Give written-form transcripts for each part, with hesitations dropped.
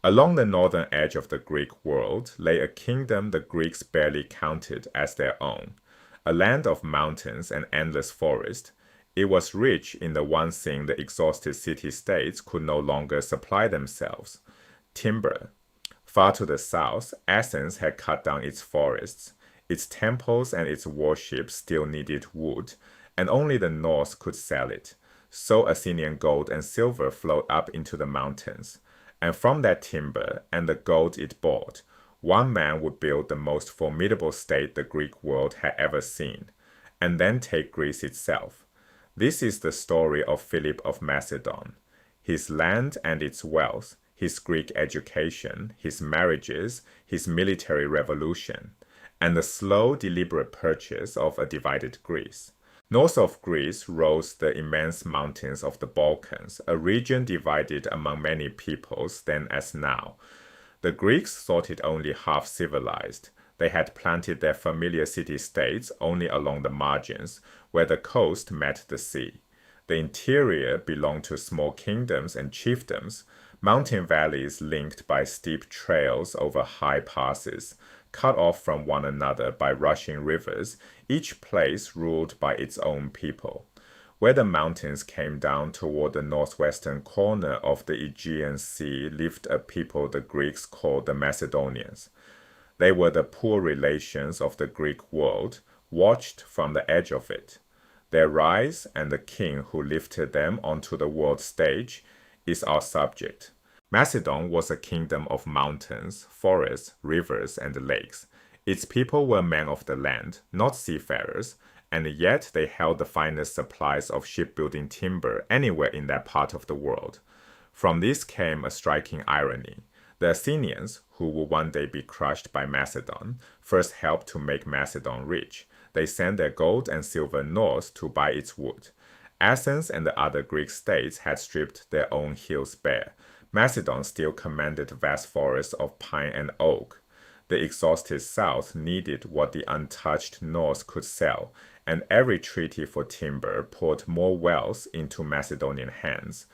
Along the northern edge of the Greek world lay a kingdom the Greeks barely counted as their own, a land of mountains and endless forest. It was rich in the one thing the exhausted city-states could no longer supply themselves: timber. Far to the south, Athens had cut down its forests. Its temples and its warships still needed wood, and only the north could sell it. So Athenian gold and silver flowed up into the mountains. And from that timber and the gold it bought, one man would build the most formidable state the Greek world had ever seen, and then take Greece itself. This is the story of Philip of Macedon. His land and its wealth, his Greek education, his marriages, his military revolution, and the slow, deliberate purchase of a divided Greece. North of Greece rose the immense mountains of the Balkans, a region divided among many peoples then as now. The Greeks thought it only half civilized. They had planted their familiar city-states only along the margins, where the coast met the sea. The interior belonged to small kingdoms and chiefdoms, mountain valleys linked by steep trails over high passes, cut off from one another by rushing rivers, each place ruled by its own people. Where the mountains came down toward the northwestern corner of the Aegean Sea lived a people the Greeks called the Macedonians. They were the poor relations of the Greek world, watched from the edge of it. Their rise and the king who lifted them onto the world stage is our subject. Macedon was a kingdom of mountains, forests, rivers, and lakes. Its people were men of the land, not seafarers, and yet they held the finest supplies of shipbuilding timber anywhere in that part of the world. From this came a striking irony. The Athenians, who would one day be crushed by Macedon, first helped to make Macedon rich. They sent their gold and silver north to buy its wood. Athens and the other Greek states had stripped their own hills bare. Macedon still commanded vast forests of pine and oak. The exhausted south needed what the untouched north could sell, and every treaty for timber poured more wealth into Macedonian hands.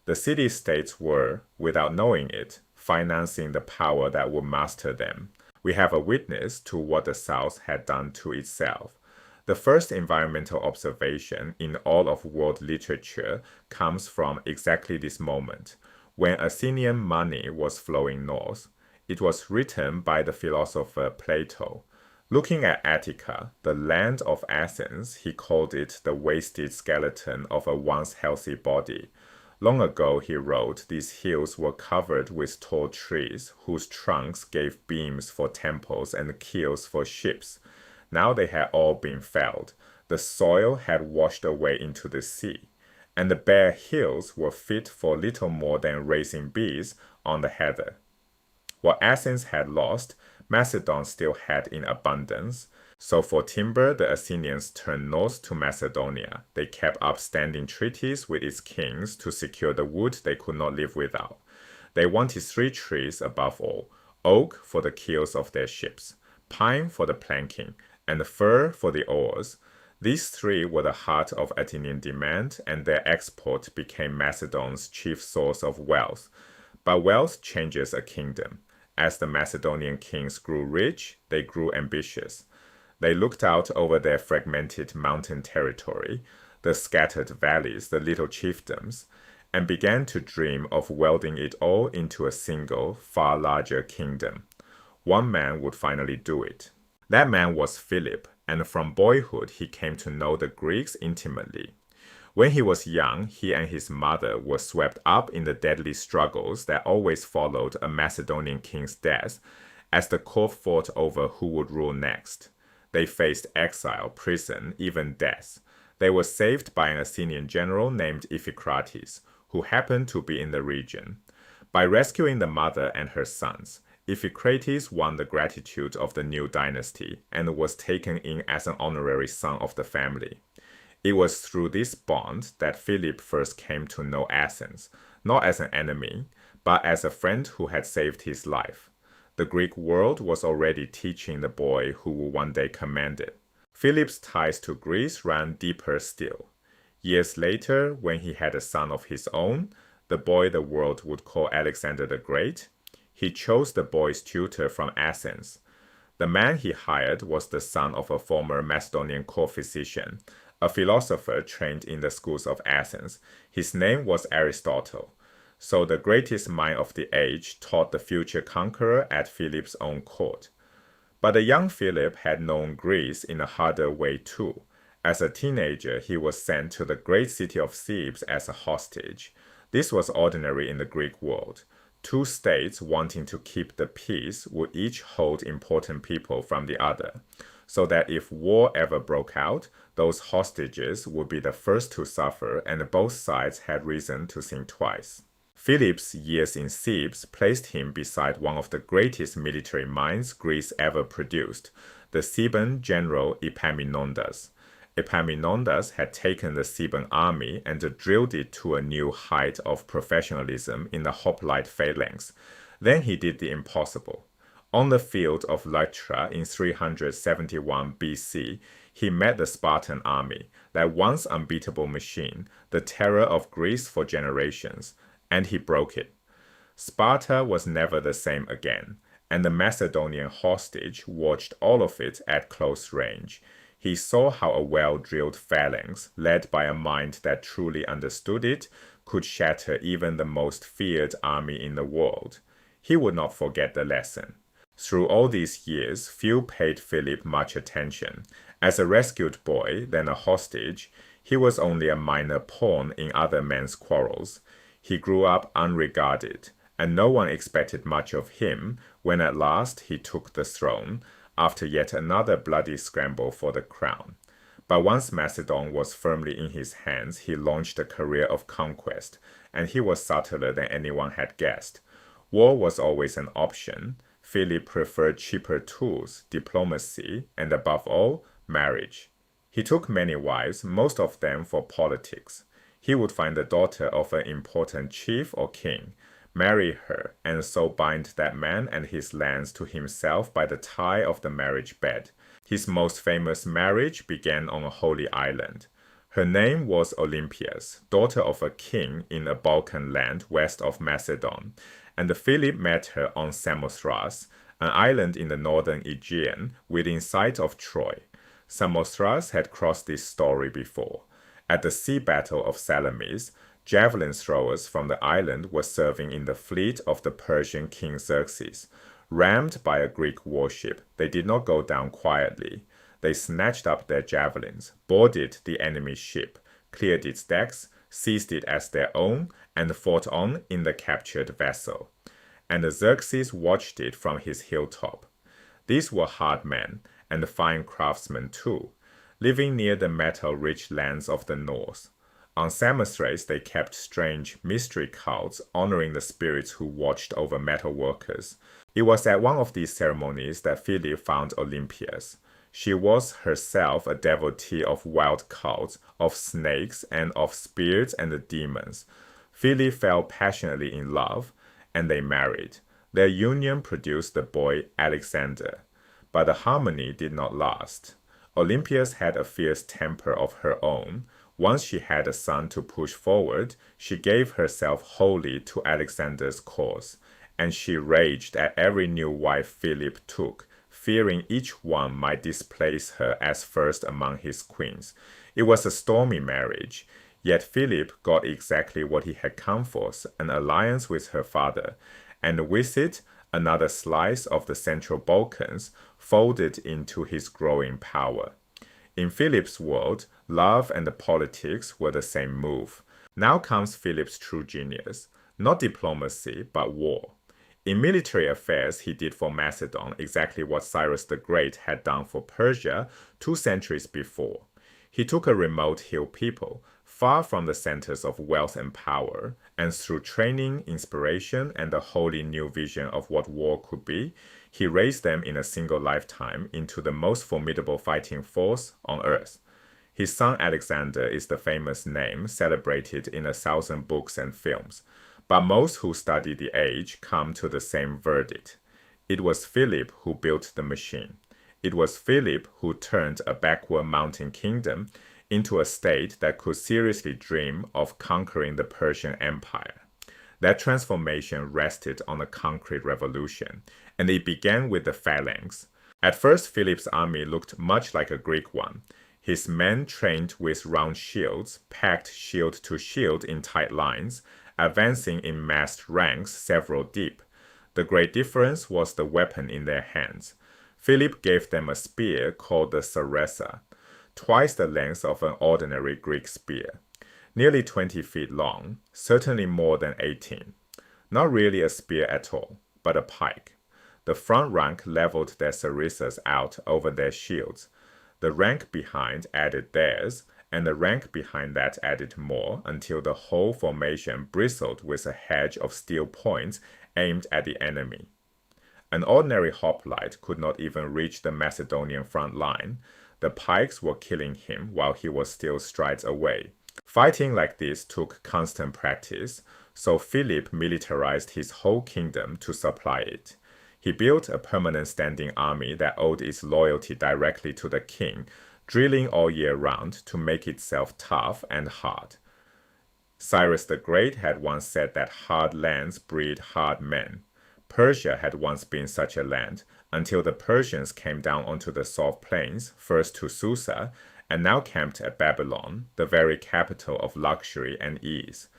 The city-states were, without knowing it, financing the power that would master them. We have a witness to what the South had done to itself. The first environmental observation in all of world literature comes from exactly this moment, when Athenian money was flowing north. It was written by the philosopher Plato. Looking at Attica, the land of Athens, he called it the wasted skeleton of a once healthy body. Long ago, he wrote, these hills were covered with tall trees, whose trunks gave beams for temples and keels for ships. Now they had all been felled. The soil had washed away into the sea, and the bare hills were fit for little more than raising bees on the heather. What Athens had lost, Macedon still had in abundance. So for timber, the Athenians turned north to Macedonia. They kept up standing treaties with its kings to secure the wood they could not live without. They wanted 3 trees above all: oak for the keels of their ships, pine for the planking, and fir for the oars. These 3 were the heart of Athenian demand, and their export became Macedon's chief source of wealth. But wealth changes a kingdom. As the Macedonian kings grew rich, they grew ambitious. They looked out over their fragmented mountain territory, the scattered valleys, the little chiefdoms, and began to dream of welding it all into a single, far larger kingdom. One man would finally do it. That man was Philip, and from boyhood he came to know the Greeks intimately. When he was young, he and his mother were swept up in the deadly struggles that always followed a Macedonian king's death, as the court fought over who would rule next. They faced exile, prison, even death. They were saved by an Athenian general named Iphicrates, who happened to be in the region. By rescuing the mother and her sons, Iphicrates won the gratitude of the new dynasty and was taken in as an honorary son of the family. It was through this bond that Philip first came to know Athens, not as an enemy, but as a friend who had saved his life. The Greek world was already teaching the boy who would one day command it. Philip's ties to Greece ran deeper still. Years later, when he had a son of his own, the boy the world would call Alexander the Great, he chose the boy's tutor from Athens. The man he hired was the son of a former Macedonian court physician, a philosopher trained in the schools of Athens. His name was Aristotle. So the greatest mind of the age taught the future conqueror at Philip's own court. But the young Philip had known Greece in a harder way too. As a teenager, he was sent to the great city of Thebes as a hostage. This was ordinary in the Greek world. Two states wanting to keep the peace would each hold important people from the other, so that if war ever broke out, those hostages would be the first to suffer, and both sides had reason to think twice. Philip's years in Thebes placed him beside one of the greatest military minds Greece ever produced, the Theban general Epaminondas. Epaminondas had taken the Theban army and drilled it to a new height of professionalism in the hoplite phalanx. Then he did the impossible. On the field of Leuctra in 371 BC, he met the Spartan army, that once unbeatable machine, the terror of Greece for generations, and he broke it. Sparta was never the same again, and the Macedonian hostage watched all of it at close range. He saw how a well-drilled phalanx, led by a mind that truly understood it, could shatter even the most feared army in the world. He would not forget the lesson. Through all these years, few paid Philip much attention. As a rescued boy, then a hostage, he was only a minor pawn in other men's quarrels. He grew up unregarded, and no one expected much of him when at last he took the throne, after yet another bloody scramble for the crown. But once Macedon was firmly in his hands, he launched a career of conquest, and he was subtler than anyone had guessed. War was always an option. Philip preferred cheaper tools, diplomacy, and above all, marriage. He took many wives, most of them for politics. He would find the daughter of an important chief or king, marry her, and so bind that man and his lands to himself by the tie of the marriage bed. His most famous marriage began on a holy island. Her name was Olympias, daughter of a king in a Balkan land west of Macedon, and Philip met her on Samothrace, an island in the northern Aegean, within sight of Troy. Samothrace had crossed this story before. At the sea battle of Salamis, javelin throwers from the island were serving in the fleet of the Persian king Xerxes. Rammed by a Greek warship, they did not go down quietly. They snatched up their javelins, boarded the enemy's ship, cleared its decks, seized it as their own, and fought on in the captured vessel. And Xerxes watched it from his hilltop. These were hard men, and fine craftsmen too, living near the metal-rich lands of the north. On Samothrace they kept strange mystery cults honoring the spirits who watched over metal workers. It was at one of these ceremonies that Philip found Olympias. She was herself a devotee of wild cults, of snakes, and of spirits and demons. Philip fell passionately in love, and they married. Their union produced the boy Alexander. But the harmony did not last. Olympias had a fierce temper of her own. Once she had a son to push forward, she gave herself wholly to Alexander's cause, and she raged at every new wife Philip took, fearing each one might displace her as first among his queens. It was a stormy marriage, yet Philip got exactly what he had come for, an alliance with her father, and with it, another slice of the Central Balkans folded into his growing power. In Philip's world, love and politics were the same move. Now comes Philip's true genius, not diplomacy, but war. In military affairs, he did for Macedon exactly what Cyrus the Great had done for Persia 2 centuries before. He took a remote hill people, far from the centers of wealth and power, and through training, inspiration, and a wholly new vision of what war could be, he raised them in a single lifetime into the most formidable fighting force on earth. His son Alexander is the famous name celebrated in 1,000 books and films, but most who study the age come to the same verdict. It was Philip who built the machine. It was Philip who turned a backward mountain kingdom into a state that could seriously dream of conquering the Persian Empire. That transformation rested on a concrete revolution, and it began with the phalanx. At first, Philip's army looked much like a Greek one. His men trained with round shields, packed shield to shield in tight lines, advancing in massed ranks several deep. The great difference was the weapon in their hands. Philip gave them a spear called the Sarissa, twice the length of an ordinary Greek spear, nearly 20 feet long, certainly more than 18. Not really a spear at all, but a pike. The front rank leveled their sarissas out over their shields. The rank behind added theirs, and the rank behind that added more, until the whole formation bristled with a hedge of steel points aimed at the enemy. An ordinary hoplite could not even reach the Macedonian front line. The pikes were killing him while he was still strides away. Fighting like this took constant practice, so Philip militarized his whole kingdom to supply it. He built a permanent standing army that owed its loyalty directly to the king, drilling all year round to make itself tough and hard. Cyrus the Great had once said that hard lands breed hard men. Persia had once been such a land, until the Persians came down onto the South Plains, first to Susa, and now camped at Babylon, the very capital of luxury and ease.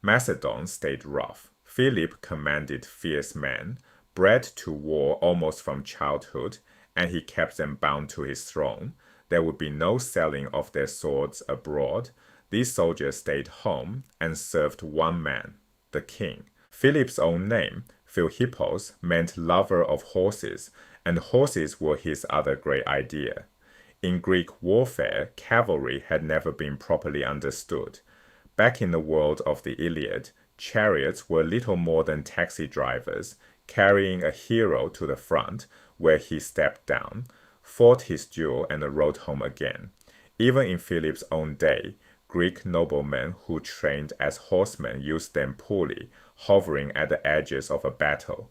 Macedon stayed rough. Philip commanded fierce men, bred to war almost from childhood, and he kept them bound to his throne. There would be no selling of their swords abroad. These soldiers stayed home and served one man, the king. Philip's own name, Philhippos, meant lover of horses, and horses were his other great idea. In Greek warfare, cavalry had never been properly understood. Back in the world of the Iliad, chariots were little more than taxi drivers, carrying a hero to the front, where he stepped down, fought his duel, and rode home again. Even in Philip's own day, Greek noblemen who trained as horsemen used them poorly, hovering at the edges of a battle.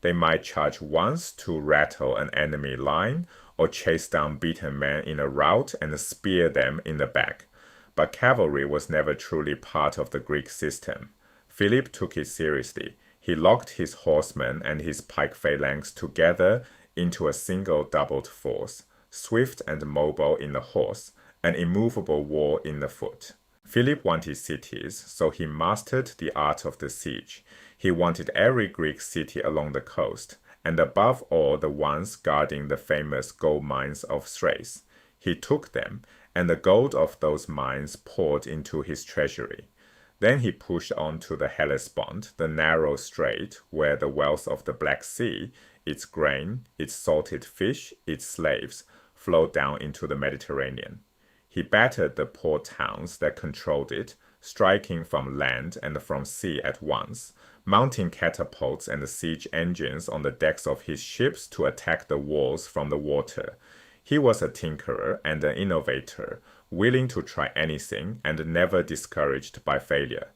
They might charge once to rattle an enemy line, or chase down beaten men in a rout and spear them in the back. But cavalry was never truly part of the Greek system. Philip took it seriously. He locked his horsemen and his pike phalanx together into a single doubled force, swift and mobile in the horse, an immovable wall in the foot. Philip wanted cities, so he mastered the art of the siege. He wanted every Greek city along the coast, and above all the ones guarding the famous gold mines of Thrace. He took them, and the gold of those mines poured into his treasury. Then he pushed on to the Hellespont, the narrow strait where the wealth of the Black Sea, its grain, its salted fish, its slaves, flowed down into the Mediterranean. He battered the port towns that controlled it, striking from land and from sea at once, mounting catapults and siege engines on the decks of his ships to attack the walls from the water. He was a tinkerer and an innovator, willing to try anything and never discouraged by failure.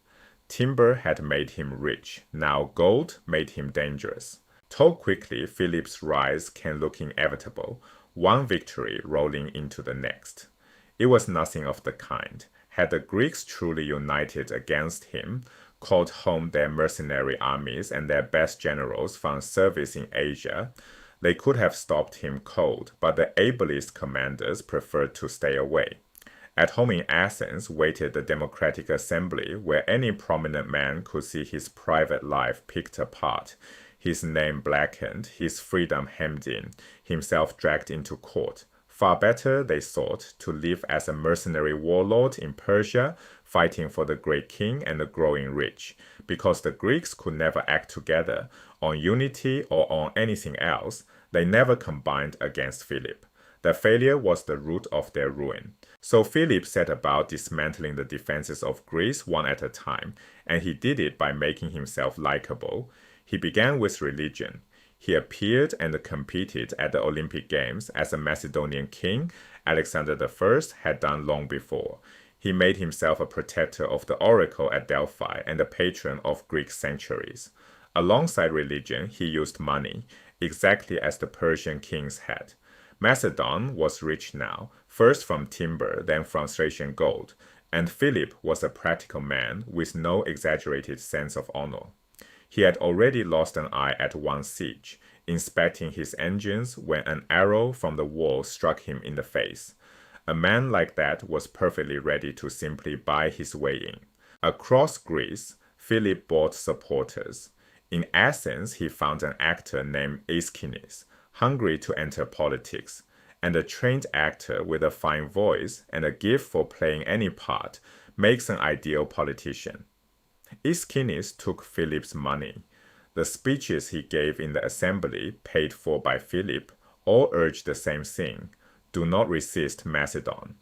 Timber had made him rich, now gold made him dangerous. Told quickly, Philip's rise can look inevitable, one victory rolling into the next. It was nothing of the kind. Had the Greeks truly united against him, called home their mercenary armies and their best generals found service in Asia, they could have stopped him cold, but the ablest commanders preferred to stay away. At home in Athens waited the Democratic Assembly, where any prominent man could see his private life picked apart, his name blackened, his freedom hemmed in, himself dragged into court. Far better, they thought, to live as a mercenary warlord in Persia, fighting for the great king and the growing rich, because the Greeks could never act together on unity or on anything else. They never combined against Philip. Their failure was the root of their ruin. So Philip set about dismantling the defenses of Greece one at a time, and he did it by making himself likable. He began with religion. He appeared and competed at the Olympic Games as a Macedonian king Alexander I had done long before. He made himself a protector of the oracle at Delphi and a patron of Greek sanctuaries. Alongside religion, he used money, exactly as the Persian kings had. Macedon was rich now, first from timber, then from Thracian gold. And Philip was a practical man with no exaggerated sense of honor. He had already lost an eye at one siege, inspecting his engines when an arrow from the wall struck him in the face. A man like that was perfectly ready to simply buy his way in. Across Greece, Philip bought supporters. In Athens, he found an actor named Aeschines, hungry to enter politics, and a trained actor with a fine voice and a gift for playing any part makes an ideal politician. Aeschines took Philip's money. The speeches he gave in the assembly, paid for by Philip, all urged the same thing: do not resist Macedon.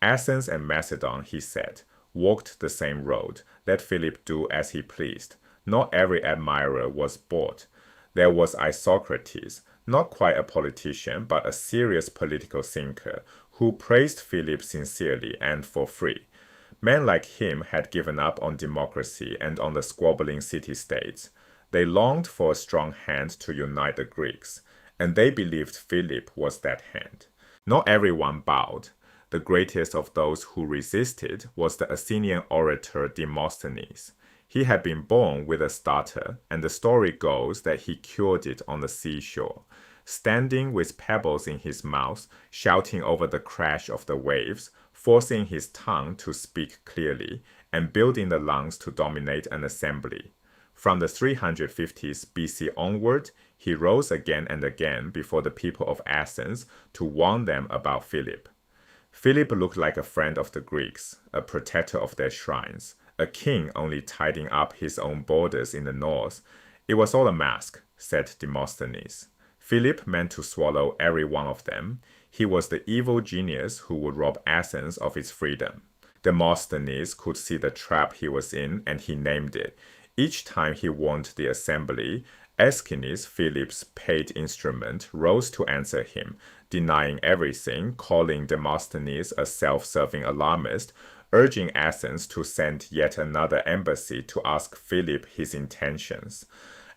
Athens and Macedon, he said, walked the same road. Let Philip do as he pleased. Not every admirer was bought. There was Isocrates, not quite a politician, but a serious political thinker, who praised Philip sincerely and for free. Men like him had given up on democracy and on the squabbling city-states. They longed for a strong hand to unite the Greeks, and they believed Philip was that hand. Not everyone bowed. The greatest of those who resisted was the Athenian orator Demosthenes. He had been born with a stutter, and the story goes that he cured it on the seashore. Standing with pebbles in his mouth, shouting over the crash of the waves, forcing his tongue to speak clearly, and building the lungs to dominate an assembly. From the 350s BC onward, he rose again and again before the people of Athens to warn them about Philip. Philip looked like a friend of the Greeks, a protector of their shrines, a king only tidying up his own borders in the north. It was all a mask, said Demosthenes. Philip meant to swallow every one of them. He was the evil genius who would rob Athens of its freedom. Demosthenes could see the trap he was in, and he named it. Each time he warned the assembly, Aeschines, Philip's paid instrument, rose to answer him, denying everything, calling Demosthenes a self-serving alarmist, urging Athens to send yet another embassy to ask Philip his intentions.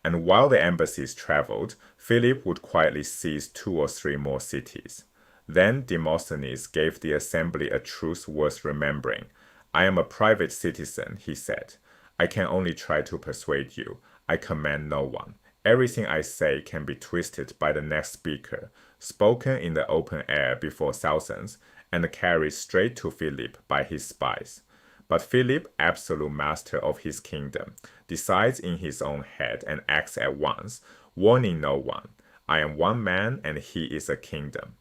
And while the embassies traveled, Philip would quietly seize 2 or 3 more cities. Then Demosthenes gave the assembly a truth worth remembering. I am a private citizen, he said. I can only try to persuade you. I command no one. Everything I say can be twisted by the next speaker, spoken in the open air before thousands, and carried straight to Philip by his spies. But Philip, absolute master of his kingdom, decides in his own head and acts at once, warning no one. I am one man and he is a kingdom.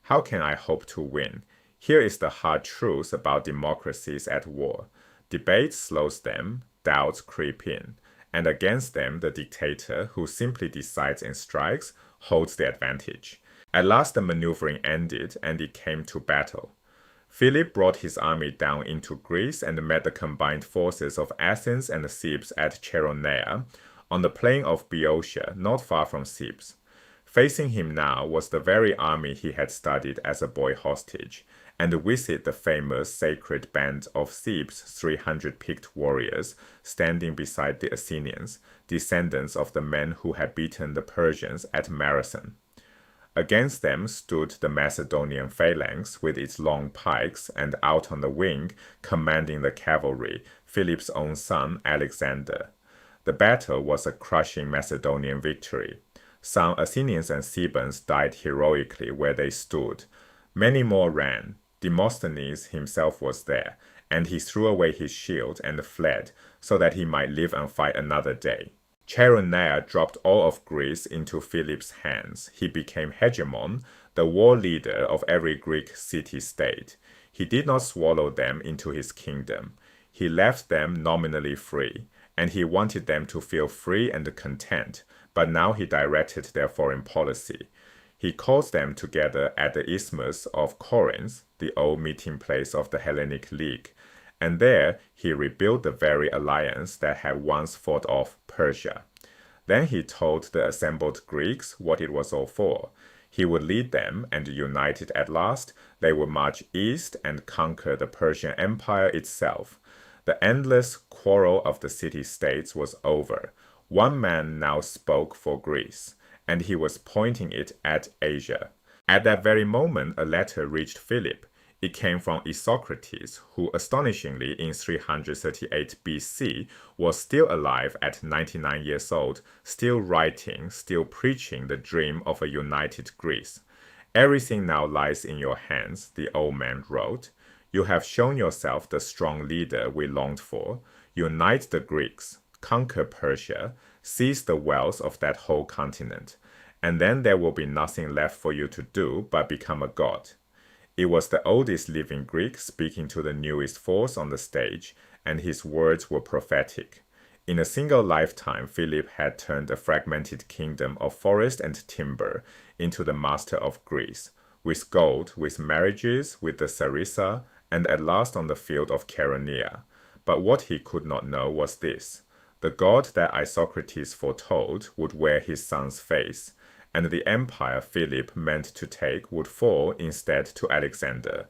How can I hope to win? Here is the hard truth about democracies at war. Debate slows them, doubts creep in, and against them the dictator, who simply decides and strikes, holds the advantage. At last the maneuvering ended and it came to battle. Philip brought his army down into Greece and met the combined forces of Athens and Thebes at Chaeronea, on the plain of Boeotia, not far from Thebes. Facing him now was the very army he had studied as a boy hostage, and with it the famous sacred band of Thebes' 300 picked warriors standing beside the Athenians, descendants of the men who had beaten the Persians at Marathon. Against them stood the Macedonian phalanx with its long pikes, and out on the wing, commanding the cavalry, Philip's own son Alexander. The battle was a crushing Macedonian victory. Some Athenians and Thebans died heroically where they stood. Many more ran. Demosthenes himself was there, and he threw away his shield and fled, so that he might live and fight another day. Chaeronea dropped all of Greece into Philip's hands. He became hegemon, the war leader of every Greek city-state. He did not swallow them into his kingdom. He left them nominally free, and he wanted them to feel free and content, but now he directed their foreign policy. He calls them together at the Isthmus of Corinth, the old meeting place of the Hellenic League, and there he rebuilt the very alliance that had once fought off Persia. Then he told the assembled Greeks what it was all for. He would lead them, and united at last, they would march east and conquer the Persian Empire itself. The endless quarrel of the city-states was over. One man now spoke for Greece, and he was pointing it at Asia. At that very moment, a letter reached Philip. It came from Isocrates, who astonishingly in 338 BC was still alive at 99 years old, still writing, still preaching the dream of a united Greece. Everything now lies in your hands, the old man wrote. You have shown yourself the strong leader we longed for. Unite the Greeks, conquer Persia, seize the wealth of that whole continent, and then there will be nothing left for you to do but become a god. It was the oldest living Greek speaking to the newest force on the stage, and his words were prophetic. In a single lifetime, Philip had turned a fragmented kingdom of forest and timber into the master of Greece, with gold, with marriages, with the Sarissa, and at last on the field of Chaeronea. But what he could not know was this: the god that Isocrates foretold would wear his son's face, and the empire Philip meant to take would fall instead to Alexander.